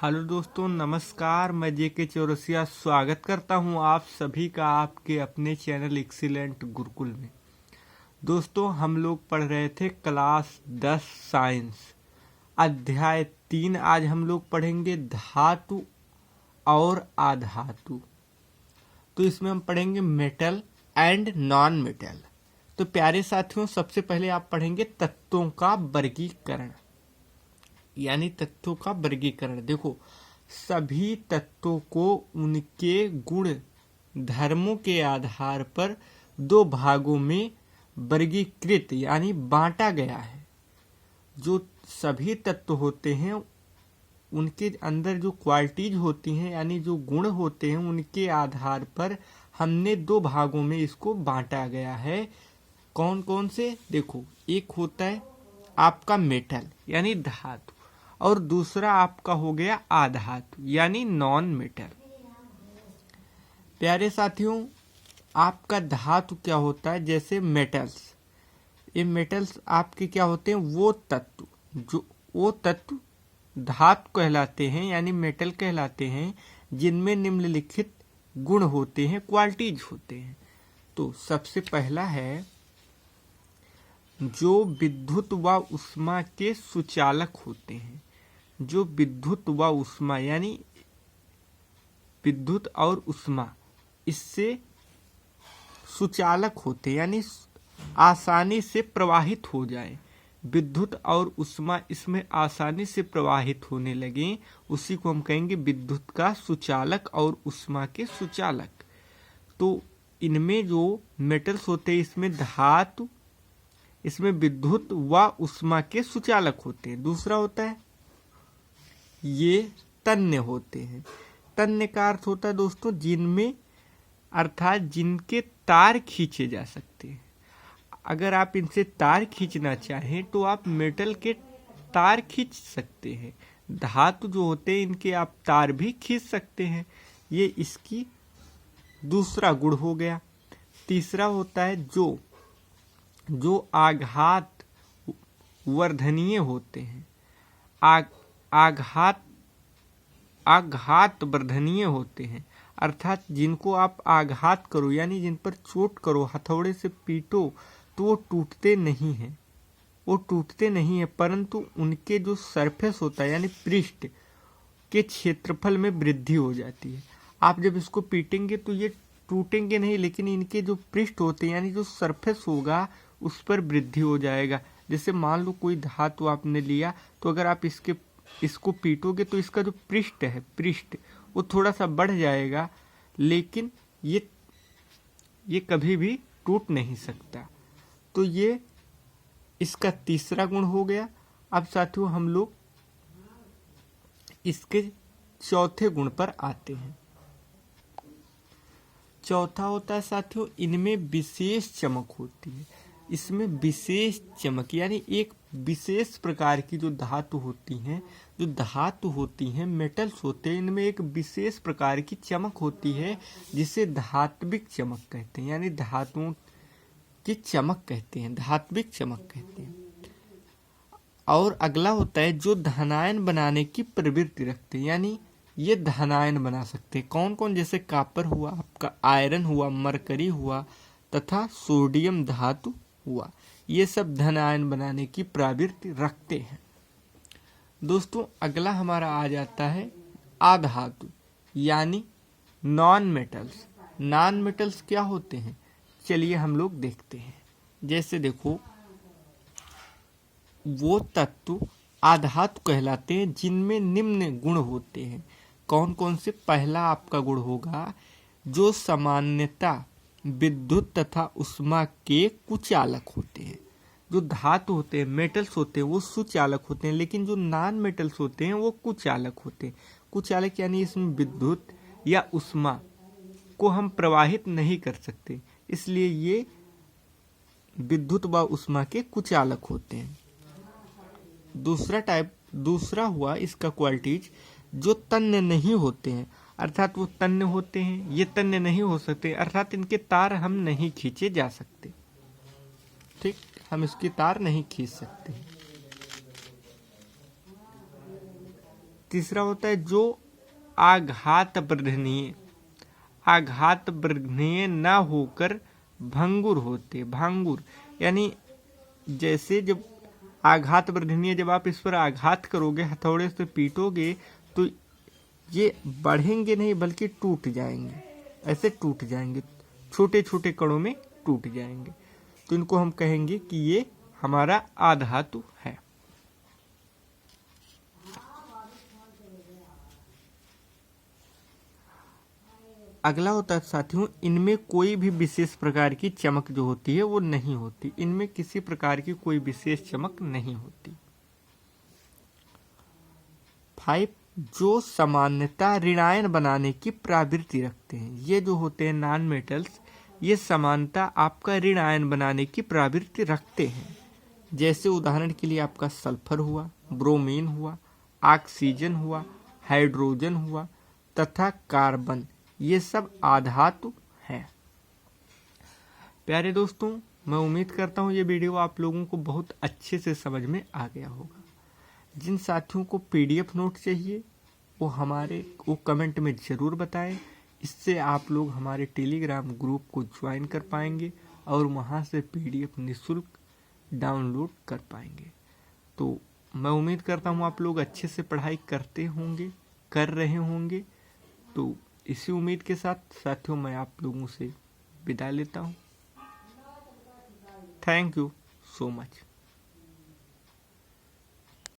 Hello दोस्तों, नमस्कार। मैं जेके चौरसिया स्वागत करता हूं आप सभी का आपके अपने चैनल एक्सीलेंट गुरुकुल में। दोस्तों, हम लोग पढ़ रहे थे क्लास 10 साइंस अध्याय 3। आज हम लोग पढ़ेंगे धातु और अधातु। तो इसमें हम पढ़ेंगे मेटल एंड नॉन मेटल। तो प्यारे साथियों, सबसे पहले आप पढ़ेंगे तत्वों का वर्गीकरण, यानी तत्वों का वर्गीकरण। देखो, सभी तत्वों को उनके गुण धर्मों के आधार पर दो भागों में वर्गीकृत यानी बांटा गया है। जो सभी तत्व होते हैं उनके अंदर जो क्वालिटीज होती हैं यानी जो गुण होते हैं उनके आधार पर हमने दो भागों में इसको बांटा गया है। कौन कौन से? देखो, एक होता है आपका मेटल यानी धातु, और दूसरा आपका हो गया अधातु यानी नॉन मेटल। प्यारे साथियों, आपका धातु क्या होता है? जैसे मेटल्स, ये मेटल्स आपके क्या होते हैं? वो तत्व धातु कहलाते हैं यानी मेटल कहलाते हैं जिनमें निम्नलिखित गुण होते हैं, क्वालिटीज होते हैं। तो सबसे पहला है जो विद्युत व उष्मा के सुचालक होते हैं। जो विद्युत व उष्मा यानी विद्युत और उष्मा इससे सुचालक होते यानी आसानी से प्रवाहित हो जाए। विद्युत और उष्मा इसमें आसानी से प्रवाहित होने लगे, उसी को हम कहेंगे विद्युत का सुचालक और उष्मा के सुचालक। तो इनमें जो मेटल्स होते हैं इसमें धातु, इसमें विद्युत व उष्मा के सुचालक होते हैं। दूसरा होता है ये तन्य होते हैं। तन्य का अर्थ होता है दोस्तों जिनमें अर्थात जिनके तार खींचे जा सकते हैं। अगर आप इनसे तार खींचना चाहें तो आप मेटल के तार खींच सकते हैं। धातु जो होते हैं इनके आप तार भी खींच सकते हैं। ये इसकी दूसरा गुण हो गया। तीसरा होता है जो आघात वर्धनीय होते हैं। आघात वर्धनीय होते हैं, अर्थात जिनको आप आघात करो यानी जिन पर चोट करो, हथौड़े से पीटो तो वो टूटते नहीं है, परंतु उनके जो सरफेस होता है यानी पृष्ठ के क्षेत्रफल में वृद्धि हो जाती है। आप जब इसको पीटेंगे तो ये टूटेंगे नहीं, लेकिन इनके जो पृष्ठ होते हैं यानी जो सरफेस होगा उस पर वृद्धि हो जाएगा। जैसे मान लो कोई धातु आपने लिया, तो अगर आप इसको पीटोगे तो इसका जो पृष्ठ वो थोड़ा सा बढ़ जाएगा, लेकिन ये कभी भी टूट नहीं सकता। तो ये इसका तीसरा गुण हो गया। अब साथियों हम लोग इसके चौथे गुण पर आते हैं। चौथा होता है साथियों इनमें विशेष चमक होती है। इसमें विशेष चमक यानी एक विशेष प्रकार की जो धातु होती हैं मेटल्स होते हैं, इनमें एक विशेष प्रकार की चमक होती है जिसे धात्विक चमक कहते हैं, यानी धातुओं की चमक कहते हैं, धात्विक चमक कहते हैं। और अगला होता है जो धनायन बनाने की प्रवृत्ति रखते हैं, यानी ये धनायन बना सकते हैं। कौन कौन? जैसे कॉपर हुआ, आपका आयरन हुआ, मरकरी हुआ तथा सोडियम धातु हुआ, ये सब धन आयन बनाने की प्रवृत्ति रखते हैं। दोस्तों, अगला हमारा आ जाता है अधातु यानी नॉन मेटल्स। नॉन मेटल्स क्या होते हैं? चलिए हम लोग देखते हैं। जैसे देखो, वो तत्व अधातु कहलाते हैं जिनमें निम्न गुण होते हैं। कौन कौन से? पहला आपका गुण होगा जो सामान्यतः विद्युत तथा उष्मा के कुचालक होते हैं। जो धातु होते हैं, मेटल्स होते हैं, वो सुचालक होते हैं, लेकिन जो नॉन मेटल्स होते हैं वो कुचालक होते हैं। कुचालक यानी इसमें विद्युत या उष्मा को हम प्रवाहित नहीं कर सकते, इसलिए ये विद्युत व उष्मा के कुचालक होते हैं। दूसरा हुआ इसका क्वालिटीज जो तन्य नहीं होते हैं, अर्थात वो तन्य होते हैं, ये तन्य नहीं हो सकते, अर्थात इनके तार हम नहीं खींचे जा सकते। ठीक, हम इसकी तार नहीं खींच सकते। तीसरा होता है जो आघात वर्धनीय न होकर भंगुर होते। भांगुर यानी जैसे जब आघात वर्धनीय, जब आप इस पर आघात करोगे, हथौड़े से पीटोगे, तो ये बढ़ेंगे नहीं बल्कि टूट जाएंगे, ऐसे टूट जाएंगे, छोटे छोटे कणों में टूट जाएंगे। तो इनको हम कहेंगे कि ये हमारा आधातु है। अगला होता है साथियों, इनमें कोई भी विशेष प्रकार की चमक जो होती है वो नहीं होती। इनमें किसी प्रकार की कोई विशेष चमक नहीं होती। 5, जो सामान्यतः ऋणायन बनाने की प्रवृत्ति रखते हैं। ये जो होते हैं नॉन मेटल्स, ये समानता आपका ऋणायन बनाने की प्रवृत्ति रखते हैं। जैसे उदाहरण के लिए आपका सल्फर हुआ, ब्रोमीन हुआ, ऑक्सीजन हुआ, हाइड्रोजन हुआ तथा कार्बन, ये सब आधातु हैं। प्यारे दोस्तों, मैं उम्मीद करता हूँ ये वीडियो आप लोगों को बहुत अच्छे से समझ में आ गया होगा। जिन साथियों को पीडीएफ नोट चाहिए वो कमेंट में ज़रूर बताएं। इससे आप लोग हमारे टेलीग्राम ग्रुप को ज्वाइन कर पाएंगे और वहाँ से पीडीएफ निःशुल्क डाउनलोड कर पाएंगे। तो मैं उम्मीद करता हूँ आप लोग अच्छे से पढ़ाई कर रहे होंगे। तो इसी उम्मीद के साथ साथियों मैं आप लोगों से विदा लेता हूँ। Thank you so much.